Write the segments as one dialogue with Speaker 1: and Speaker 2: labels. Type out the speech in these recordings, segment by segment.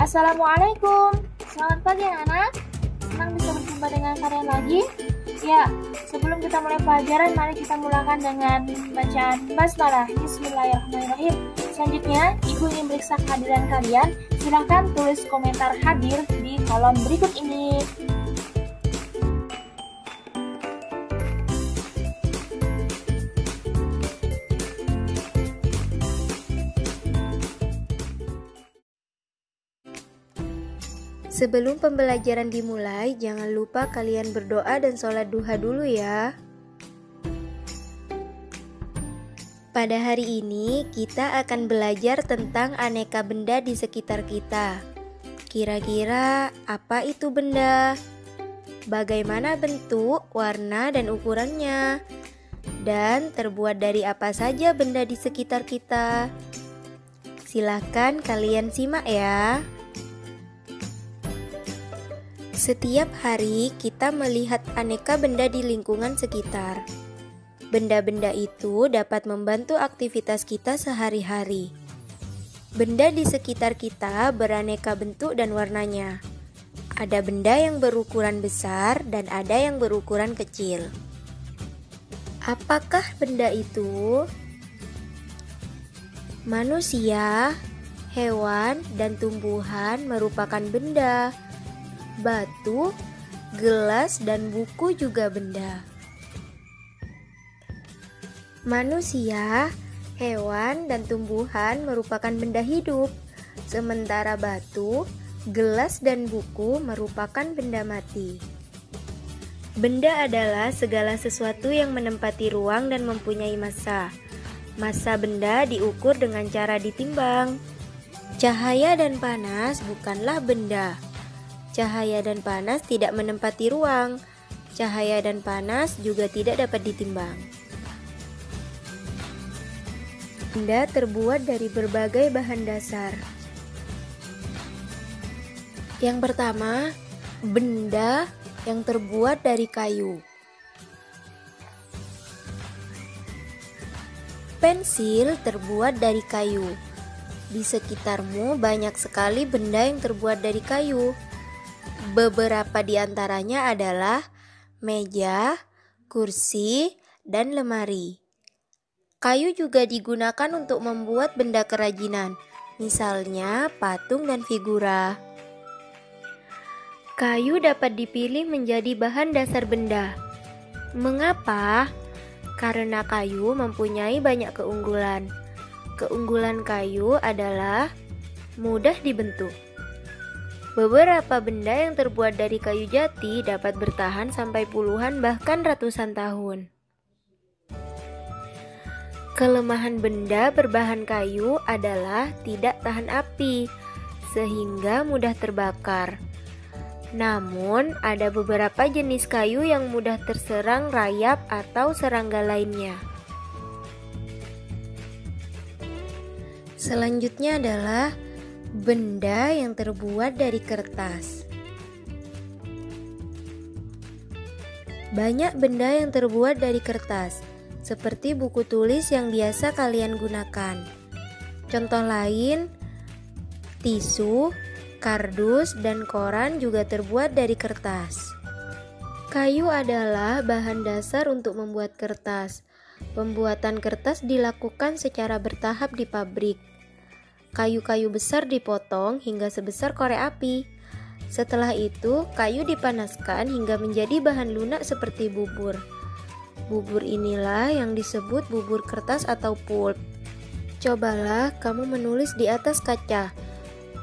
Speaker 1: Assalamualaikum. Selamat pagi anak-anak. Senang bisa berjumpa dengan kalian lagi. Ya, sebelum kita mulai pelajaran, mari kita mulakan dengan bacaan basmalah. Bismillahirrahmanirrahim. Selanjutnya, Ibu ingin meriksa kehadiran kalian. Silahkan tulis komentar hadir di kolom berikut ini.
Speaker 2: Sebelum pembelajaran dimulai, jangan lupa kalian berdoa dan sholat duha dulu ya. Pada hari ini, kita akan belajar tentang aneka benda di sekitar kita. Kira-kira apa itu benda? Bagaimana bentuk, warna, dan ukurannya? Dan terbuat dari apa saja benda di sekitar kita? Silakan kalian simak ya. Setiap hari kita melihat aneka benda di lingkungan sekitar. Benda-benda itu dapat membantu aktivitas kita sehari-hari. Benda di sekitar kita beraneka bentuk dan warnanya. Ada benda yang berukuran besar dan ada yang berukuran kecil. Apakah benda itu? Manusia, hewan, dan tumbuhan merupakan benda. Batu, gelas, dan buku juga benda. Manusia, hewan, dan tumbuhan merupakan benda hidup, sementara batu, gelas, dan buku merupakan benda mati. Benda adalah segala sesuatu yang menempati ruang dan mempunyai massa. Massa benda diukur dengan cara ditimbang. Cahaya dan panas bukanlah benda. Cahaya dan panas tidak menempati ruang. Cahaya dan panas juga tidak dapat ditimbang. Benda terbuat dari berbagai bahan dasar. Yang pertama, benda yang terbuat dari kayu. Pensil terbuat dari kayu. Di sekitarmu banyak sekali benda yang terbuat dari kayu. Beberapa di antaranya adalah meja, kursi, dan lemari. Kayu juga digunakan untuk membuat benda kerajinan, misalnya patung dan figura. Kayu dapat dipilih menjadi bahan dasar benda. Mengapa? Karena kayu mempunyai banyak keunggulan. Keunggulan kayu adalah mudah dibentuk. Beberapa benda yang terbuat dari kayu jati dapat bertahan sampai puluhan bahkan ratusan tahun. Kelemahan benda berbahan kayu adalah tidak tahan api, sehingga mudah terbakar. Namun, ada beberapa jenis kayu yang mudah terserang rayap atau serangga lainnya. Selanjutnya adalah benda yang terbuat dari kertas. Banyak benda yang terbuat dari kertas, seperti buku tulis yang biasa kalian gunakan. Contoh lain, tisu, kardus, dan koran juga terbuat dari kertas. Kayu adalah bahan dasar untuk membuat kertas. Pembuatan kertas dilakukan secara bertahap di pabrik. Kayu-kayu besar dipotong hingga sebesar korek api. Setelah itu, kayu dipanaskan hingga menjadi bahan lunak seperti bubur. Bubur inilah yang disebut bubur kertas atau pulp. Cobalah kamu menulis di atas kaca.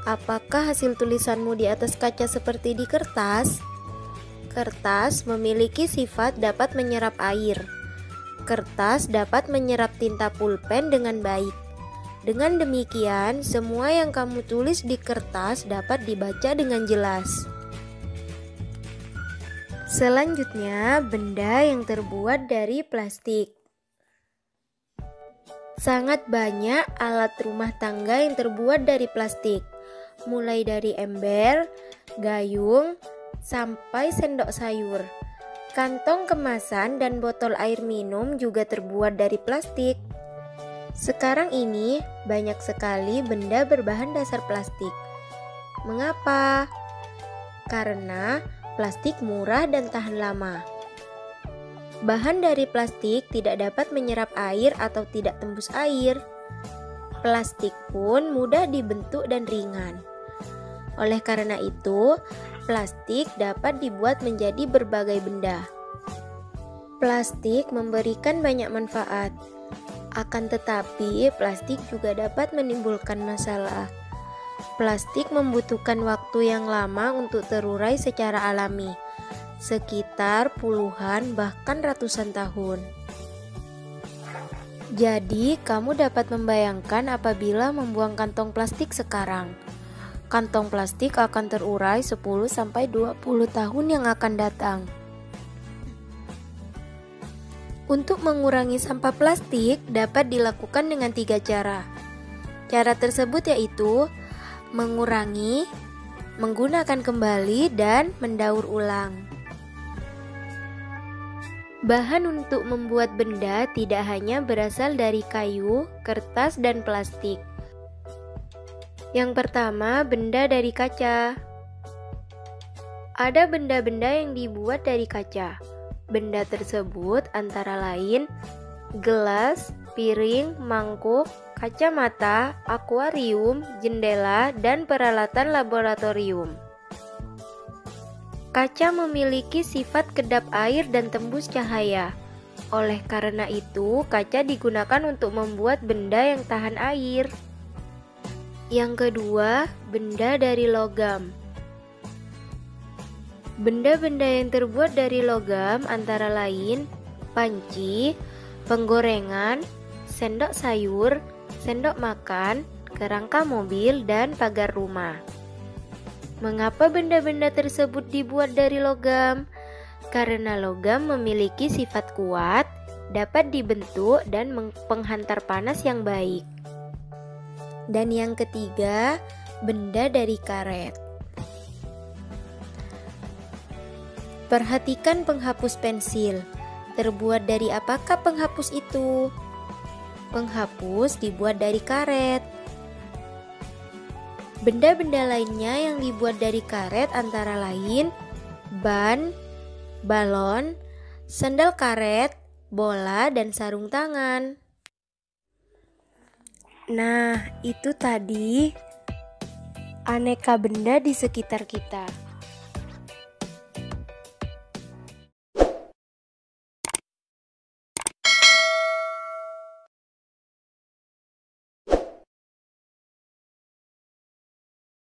Speaker 2: Apakah hasil tulisanmu di atas kaca seperti di kertas? Kertas memiliki sifat dapat menyerap air. Kertas dapat menyerap tinta pulpen dengan baik. Dengan demikian, semua yang kamu tulis di kertas dapat dibaca dengan jelas. Selanjutnya, benda yang terbuat dari plastik. Sangat banyak alat rumah tangga yang terbuat dari plastik, mulai dari ember, gayung, sampai sendok sayur. Kantong kemasan dan botol air minum juga terbuat dari plastik. Sekarang ini banyak sekali benda berbahan dasar plastik. Mengapa? Karena plastik murah dan tahan lama. Bahan dari plastik tidak dapat menyerap air atau tidak tembus air. Plastik pun mudah dibentuk dan ringan. Oleh karena itu, plastik dapat dibuat menjadi berbagai benda. Plastik memberikan banyak manfaat. Akan tetapi, plastik juga dapat menimbulkan masalah. Plastik membutuhkan waktu yang lama untuk terurai secara alami, sekitar puluhan bahkan ratusan tahun. Jadi, kamu dapat membayangkan apabila membuang kantong plastik sekarang. Kantong plastik akan terurai 10-20 tahun yang akan datang. Untuk mengurangi sampah plastik dapat dilakukan dengan 3 cara. Cara tersebut yaitu mengurangi, menggunakan kembali, dan mendaur ulang. Bahan untuk membuat benda tidak hanya berasal dari kayu, kertas, dan plastik. Yang pertama, benda dari kaca. Ada benda-benda yang dibuat dari kaca. Benda tersebut antara lain gelas, piring, mangkuk, kacamata, akuarium, jendela, dan peralatan laboratorium. Kaca memiliki sifat kedap air dan tembus cahaya. Oleh karena itu, kaca digunakan untuk membuat benda yang tahan air. Yang kedua, benda dari logam. Benda-benda yang terbuat dari logam antara lain panci, penggorengan, sendok sayur, sendok makan, kerangka mobil, dan pagar rumah. Mengapa benda-benda tersebut dibuat dari logam? Karena logam memiliki sifat kuat, dapat dibentuk, dan penghantar panas yang baik. Dan yang ketiga, benda dari karet. Perhatikan penghapus pensil. Terbuat dari apakah penghapus itu? Penghapus dibuat dari karet. Benda-benda lainnya yang dibuat dari karet antara lain ban, balon, sandal karet, bola, dan sarung tangan. Nah, itu tadi aneka benda di sekitar kita.